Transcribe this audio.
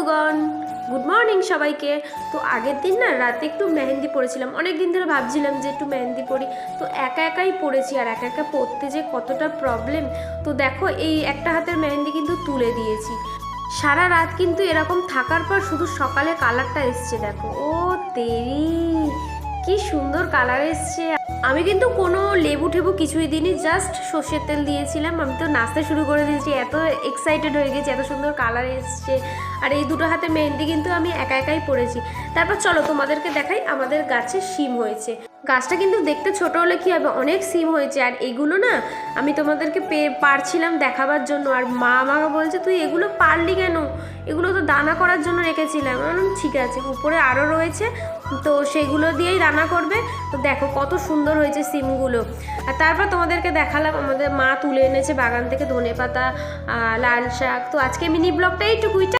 বন্ধুগণ, good morning সবাইকে। তো আগের দিন না রাতে একটু মেহেন্দি পড়েছিলাম, অনেক দিন ধরে ভাবছিলাম যে একটু মেহেন্দি পড়ি। তো একা একাই পড়েছি, আর একা একা পড়তে যে কতটা প্রবলেম। তো দেখো এই একটা হাতের মেহেন্দি কিন্তু তুলে দিয়েছি। সারা রাত কিন্তু এরকম থাকার পর শুধু সকালে কালারটা এসছে, দেখো ও তেরি কি সুন্দর কালার এসছে। আমি কিন্তু কোনো লেবু ঠেবু কিছুই দিইনি, জাস্ট সর্ষের তেল দিয়েছিলাম। আমি তো নাচতে শুরু করে দিয়েছি, এত এক্সাইটেড হয়ে গেছি, এত সুন্দর কালার এসছে। আর এই দুটো হাতে মেহেন্দি কিন্তু আমি একা একাই পড়েছি। তারপর চলো তোমাদেরকে দেখাই আমাদের গাছে শিম হয়েছে। গাছটা কিন্তু দেখতে ছোট হলে কী হবে, অনেক সিম হয়েছে। আর এগুলো না আমি তোমাদেরকে পারছিলাম দেখাবার জন্য, আর মা আমাকে বলছে তুই এগুলো পারলি কেন, এগুলো তো দানা করার জন্য রেখেছিলাম। ঠিক আছে, উপরে আরও রয়েছে, তো সেগুলো দিয়েই রান্না করবে। তো দেখো কত সুন্দর হয়েছে সিমগুলো। আর তারপর তোমাদেরকে দেখালাম আমাদের মা তুলে এনেছে বাগান থেকে ধনেপাতা, লাল শাক। তো আজকে মিনি ব্লগটা এইটুকুই।